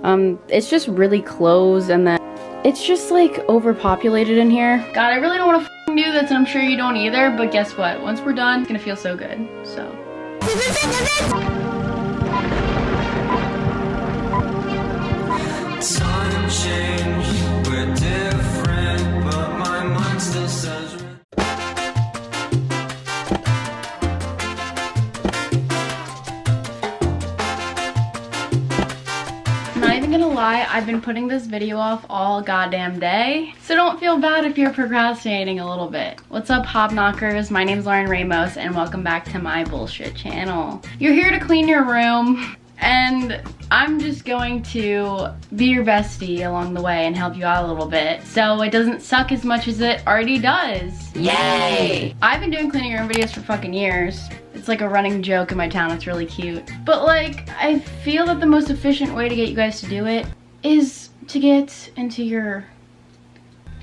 It's just really closed, and then it's just like overpopulated in here. God, I really don't want to do this, and I'm sure you don't either, but guess what? Once we're done, it's gonna feel so good, so. Time changed, we're different, but my mind still says. I'm not even gonna lie, I've been putting this video off all goddamn day, so don't feel bad if you're procrastinating a little bit. What's up, Hobknockers? My name's Ramos, and welcome back to my bullshit channel. You're here to clean your room, and I'm just going to be your bestie along the way and help you out a little bit so it doesn't suck as much as it already does. Yay! I've been doing cleaning room videos for fucking years. It's like a running joke in my town. It's really cute. But like, I feel that the most efficient way to get you guys to do it is to get into your,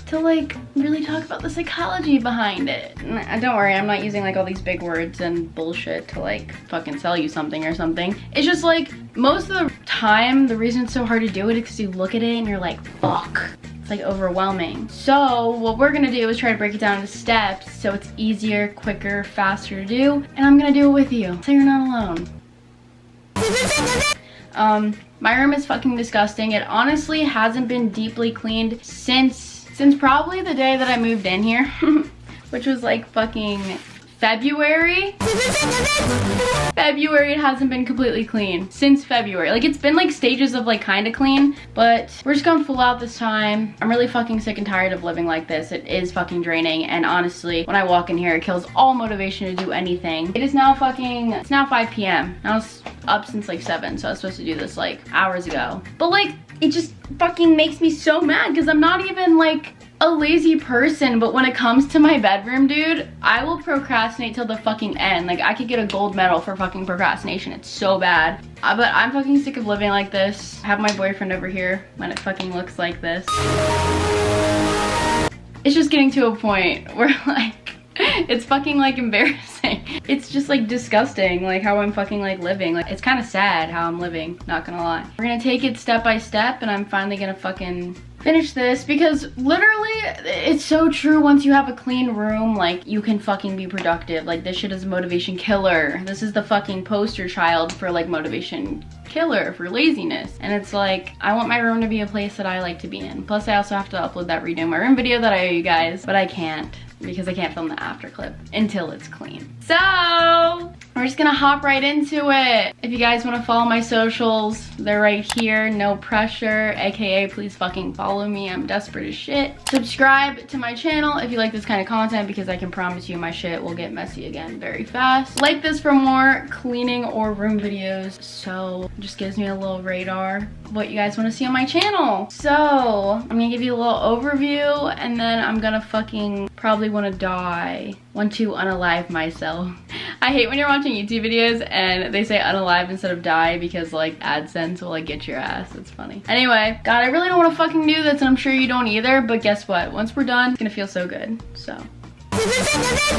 to like really talk about the psychology behind it. And don't worry, I'm not using like all these big words and bullshit to like fucking sell you something or something. It's just like, most of the time, the reason it's so hard to do it is because you look at it and you're like, fuck. It's like overwhelming. So what we're gonna do is try to break it down into steps so it's easier, quicker, faster to do. And I'm gonna do it with you, so you're not alone. My room is fucking disgusting. It honestly hasn't been deeply cleaned since probably the day that I moved in here, which was like fucking February. It hasn't been completely clean since February. Like, it's been like stages of like kind of clean, but we're just going full out this time. I'm really fucking sick and tired of living like this. It is fucking draining, and honestly, when I walk in here, it kills all motivation to do anything. It is now fucking, it's now 5 p.m. I was up since like 7, so I was supposed to do this like hours ago. But like, it just fucking makes me so mad because I'm not even like a lazy person, but when it comes to my bedroom, dude, I will procrastinate till the fucking end. Like, I could get a gold medal for fucking procrastination. It's so bad. But I'm fucking sick of living like this. I have my boyfriend over here when it fucking looks like this. It's just getting to a point where like, it's fucking like embarrassing. It's just like disgusting, like how I'm fucking like living. Like, it's kind of sad how I'm living, not gonna lie. We're gonna take it step by step, and I'm finally gonna fucking finish this because literally it's so true. Once you have a clean room, like, you can fucking be productive. Like, this shit is a motivation killer. This is the fucking poster child for like motivation killer for laziness. And it's like, I want my room to be a place that I like to be in. Plus, I also have to upload that redo my room video that I owe you guys, but I can't because I can't film the after clip until it's clean. So we're just gonna hop right into it. If you guys want to follow my socials, they're right here. No pressure, aka please fucking follow me. I'm desperate as shit. Subscribe to my channel if you like this kind of content, because I can promise you my shit will get messy again very fast. Like this for more cleaning or room videos, so it just gives me a little radar of what you guys want to see on my channel. So I'm gonna give you a little overview, and then I'm gonna fucking probably want to die, want to unalive myself. I hate when you're watching YouTube videos and they say unalive instead of die, because like AdSense will like get your ass. It's funny. Anyway, God, I really don't want to fucking do this, and I'm sure you don't either, but guess what? Once we're done, it's gonna feel so good, so.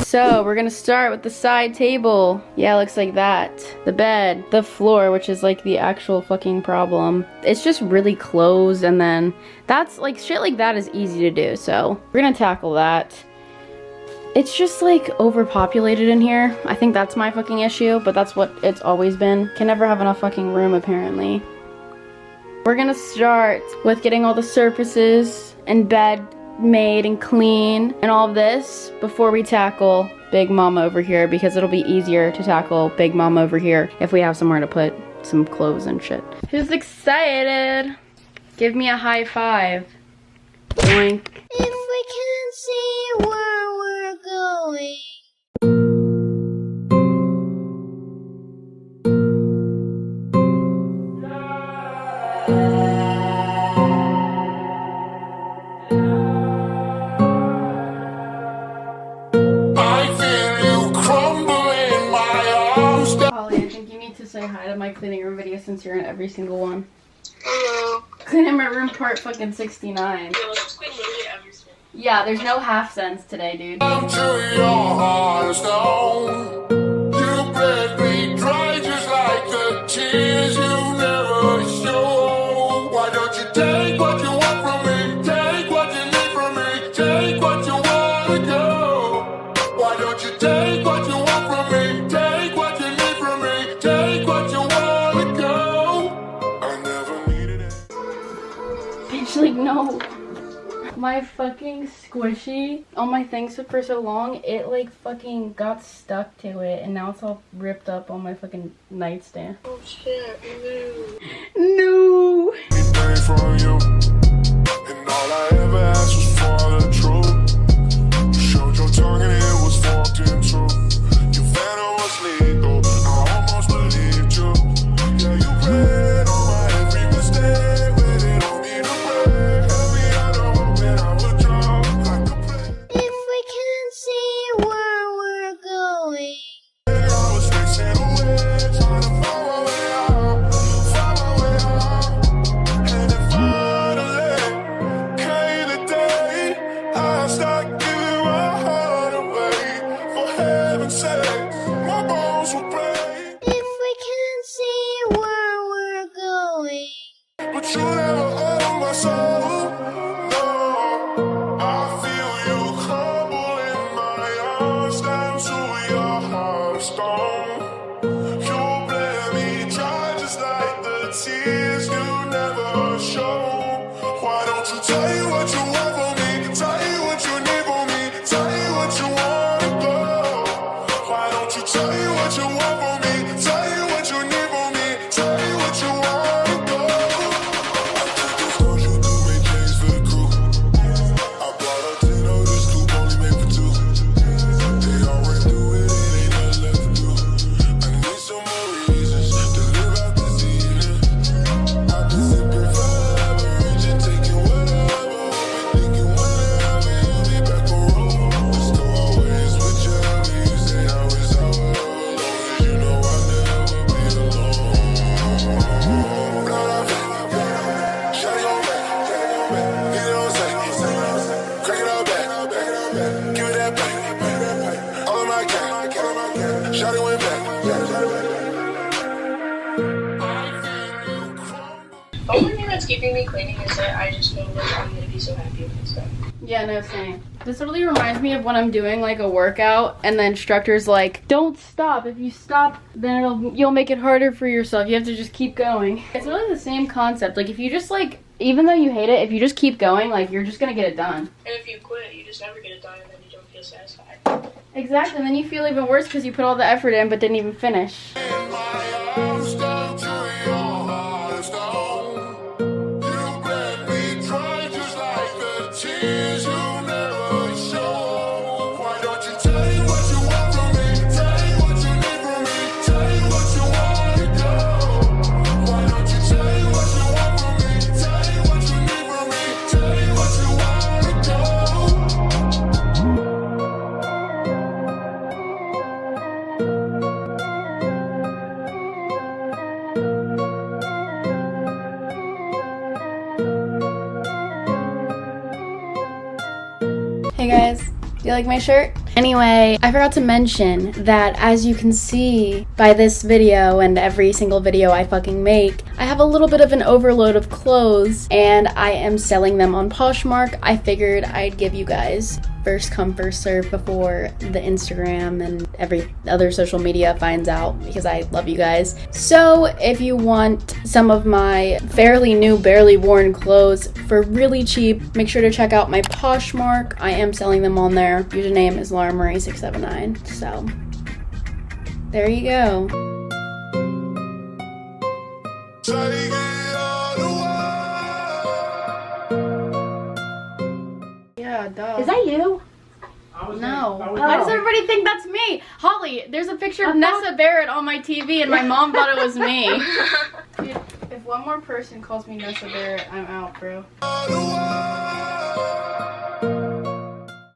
So we're gonna start with the side table. Yeah, it looks like that. The bed, the floor, which is like the actual fucking problem. It's just really closed, and then that's like, shit like that is easy to do, so we're gonna tackle that. It's just like overpopulated in here. I think that's my fucking issue, but that's what it's always been. Can never have enough fucking room, apparently. We're gonna start with getting all the surfaces and bed made and clean and all of this before we tackle Big Mama over here, because it'll be easier to tackle Big Mama over here if we have somewhere to put some clothes and shit. Who's excited? Give me a high five. Boink. If we can't see where we're going. Holly, I think you need to say hi to my cleaning room video since you're in every single one. Hello. Cleaning my room part fucking 69. Yeah, there's no half cents today, dude. Actually, no. My fucking squishy on my things for so long, it like fucking got stuck to it, and now it's all ripped up on my fucking nightstand. Oh shit, no. No. From you, and all I ever asked was for the truth. You showed your tongue and it was forked in truth. Your venom was lethal, I almost believed you. Yeah, you played on my every mistake, but it don't mean a break. Help me out of hope and I would drop like a play. If we can't see where we're going, I was facing away, trying to find my way out, find my way out. And then finally came the day I stopped giving my heart away. For heaven's sake, my bones will break. if we can't see where we're going, But you never own my soul. No, I feel you crumble in my arms down to your heart of stone. You blame me dry just like the tears you never show. Why don't you tell you what you want from me? Tell you what you need from me. Tell you what you wanna go. Why don't you tell you what you want from me? Tell you what you need from me. Tell you what you wanna go. I took those calls, you do make things for the crew. I brought up 10 of this coupe, only made for 2. They all ran through it, it ain't nothing left to do. I need some more reasons to live out this evening. I've been sipping forever, reaching, taking whatever, hoping, thinking whenever you'll be back on road. Let's go always with you, you say how it's however long as you know I'll never be alone. Shawty gon' back, nigga don't say, crack it all back, give it that back, all of my gang, shawty went back. The only thing that's keeping me cleaning is that I just know that I'm gonna be so happy with this stuff. Yeah, no, same. This really reminds me of when I'm doing like a workout and the instructor's like, don't stop. If you stop, then you'll make it harder for yourself. You have to just keep going. It's really the same concept. Like if you just like, even though you hate it, if you just keep going, like you're just gonna get it done. And if you quit, you just never get it done and then you don't feel satisfied. Exactly, and then you feel even worse because you put all the effort in but didn't even finish. In my arms down to your heart of stone. You bled me dry just like the tears you never show. Why don't you tell me what you want from me? Tell me what you need from me. Tell me what you wanna go. Why don't you tell me what you want from me? Tell me what you need from me. Tell me what you wanna go. Hey guys, do you like my shirt? Anyway, I forgot to mention that as you can see by this video and every single video I fucking make, I have a little bit of an overload of clothes and I am selling them on Poshmark. I figured I'd give you guys first come first serve before the Instagram and every other social media finds out because I love you guys. So if you want some of my fairly new, barely worn clothes for really cheap, make sure to check out my Poshmark. I am selling them on there. Username is laurshmellow679. So there you go. Take it all away. Yeah, duh. Is that you? No. Oh. Why does everybody think that's me? Holly, there's a picture of Nessa Barrett on my TV and my mom thought it was me. Dude, if one more person calls me Nessa Barrett, I'm out, bro.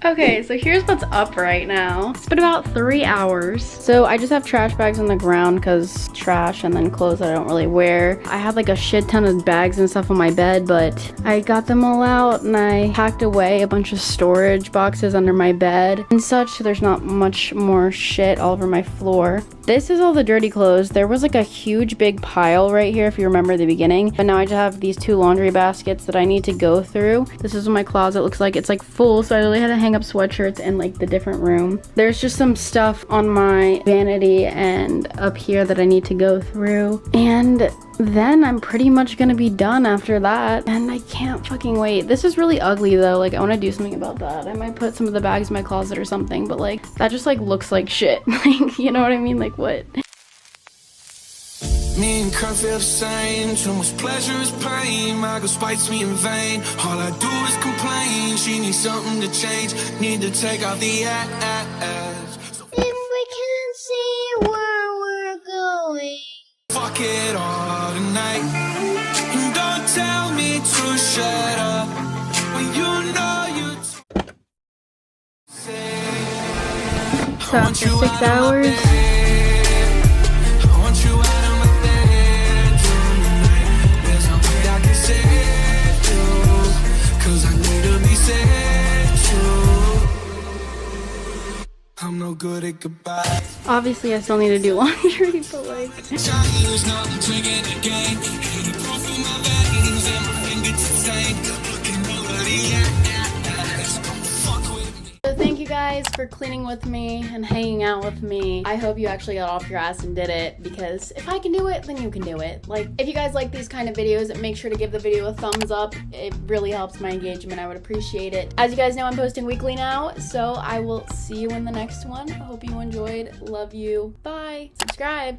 Okay, so here's what's up right now. It's been about 3 hours. So I just have trash bags on the ground because trash and then clothes that I don't really wear. I had like a shit ton of bags and stuff on my bed, but I got them all out and I packed away a bunch of storage boxes under my bed and such. So there's not much more shit all over my floor. This is all the dirty clothes. There was like a huge big pile right here if you remember the beginning. But now I just have these 2 laundry baskets that I need to go through. This is what my closet looks like. It's like full, so I really had to hang up sweatshirts in like the different room. There's just some stuff on my vanity and up here that I need to go through. And then I'm pretty much gonna be done after that, and I can't fucking wait. This is really ugly though. Like, I want to do something about that. I might put some of the bags in my closet or something, but like that just like looks like shit. Like, you know what I mean? Like, what? Me and Kurt feel the same. Too much pleasure is pain. My girl spites me in vain. All I do is complain. She needs something to change. Need to take out the ass. If we can't see where we're going, Fuck it all tonight. And don't tell me to shut up when you know you say. So after 6 hours, I want you out of my bedroom tonight. There's nothing I can say to, 'cause I need to be said to. I'm no good at goodbye. obviously I still need to do laundry, but like, Chinese, nothing to get the game. Any proof in my veins and my fingers stained. Looking over the ass. Don't fuck with me. so thank you guys for cleaning with me and hanging out with me. I hope you actually got off your ass and did it, because if I can do it, then you can do it. Like, if you guys like these kind of videos, make sure to give the video a thumbs up. It really helps my engagement. I would appreciate it. As you guys know, I'm posting weekly now, so I will see you in the next one. I hope you enjoyed. Love you. Bye. Subscribe.